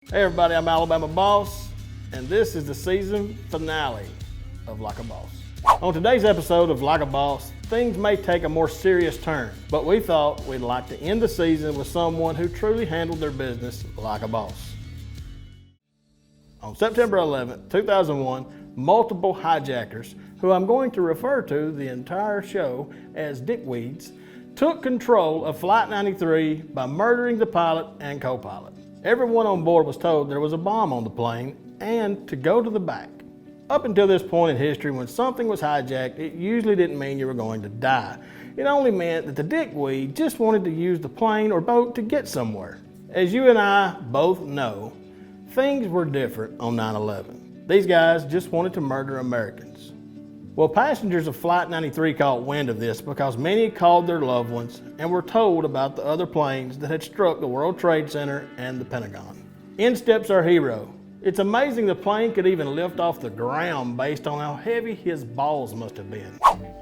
Hey everybody, I'm Alabama Boss, and this is the season finale of Like a Boss. On today's episode of Like a Boss, things may take a more serious turn, but we thought we'd like to end the season with someone who truly handled their business like a boss. On September 11, 2001, multiple hijackers, who I'm going to refer to the entire show as dick-weeds, took control of Flight 93 by murdering the pilot and co-pilot. Everyone on board was told there was a bomb on the plane and to go to the back. Up until this point in history, when something was hijacked, it usually didn't mean you were going to die. It only meant that the dickweed just wanted to use the plane or boat to get somewhere. As you and I both know, things were different on 9/11. These guys just wanted to murder Americans. Well, passengers of Flight 93 caught wind of this because many called their loved ones and were told about the other planes that had struck the World Trade Center and the Pentagon. In steps our hero. It's amazing the plane could even lift off the ground based on how heavy his balls must have been.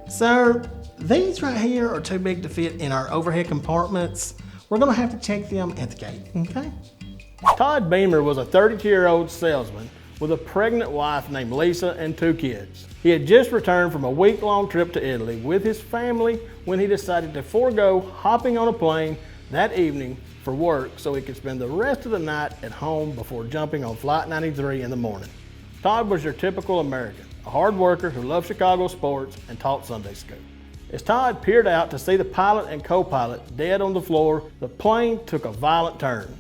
Sir, these right here are too big to fit in our overhead compartments. We're gonna have to check them at the gate, okay? Todd Beamer was a 32-year-old salesman with a pregnant wife named Lisa and 2 kids. He had just returned from a week-long trip to Italy with his family when he decided to forego hopping on a plane that evening for work so he could spend the rest of the night at home before jumping on Flight 93 in the morning. Todd was your typical American, a hard worker who loved Chicago sports and taught Sunday school. As Todd peered out to see the pilot and co-pilot dead on the floor, the plane took a violent turn.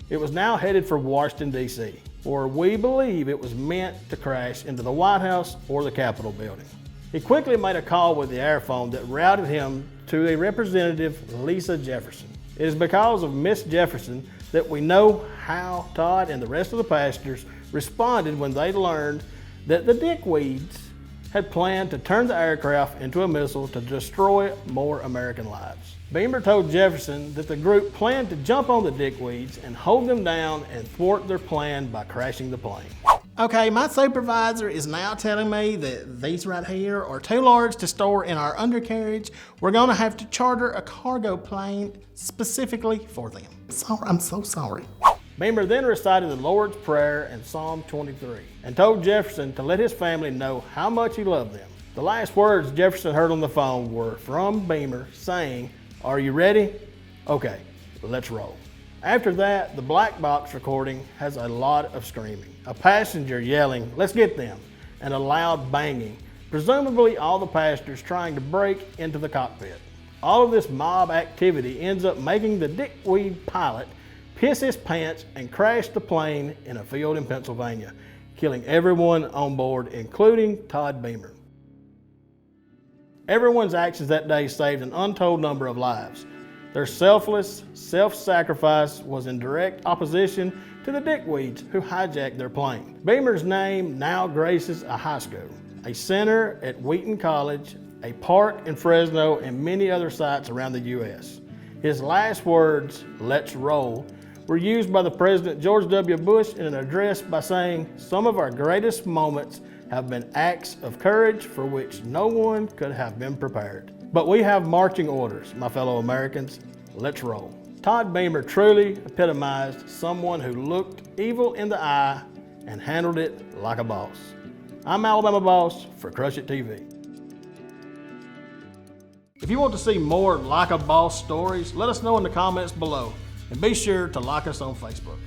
It was now headed for Washington, D.C., where we believe it was meant to crash into the White House or the Capitol building. He quickly made a call with the airphone that routed him to a Representative Lisa Jefferson. It is because of Miss Jefferson that we know how Todd and the rest of the passengers responded when they learned that the dickweeds had planned to turn the aircraft into a missile to destroy more American lives. Beamer told Jefferson that the group planned to jump on the dickweeds and hold them down and thwart their plan by crashing the plane. Okay, my supervisor is now telling me that these right here are too large to store in our undercarriage. We're gonna have to charter a cargo plane specifically for them. I'm so sorry. Beamer then recited the Lord's Prayer and Psalm 23 and told Jefferson to let his family know how much he loved them. The last words Jefferson heard on the phone were from Beamer saying, "Are you ready? Okay, let's roll." After that, the black box recording has a lot of screaming, a passenger yelling, "Let's get them," and a loud banging, presumably all the passengers trying to break into the cockpit. All of this mob activity ends up making the dickweed pilot piss his pants and crash the plane in a field in Pennsylvania, killing everyone on board, including Todd Beamer. Everyone's actions that day saved an untold number of lives. Their selfless self-sacrifice was in direct opposition to the dickweeds who hijacked their plane. Beamer's name now graces a high school, a center at Wheaton College, a park in Fresno, and many other sites around the U.S. His last words, "Let's roll," were used by the President George W. Bush in an address by saying, "Some of our greatest moments have been acts of courage for which no one could have been prepared. But we have marching orders, my fellow Americans. Let's roll." Todd Beamer truly epitomized someone who looked evil in the eye and handled it like a boss. I'm Alabama Boss for Crush It TV. If you want to see more Like a Boss stories, let us know in the comments below, and be sure to like us on Facebook.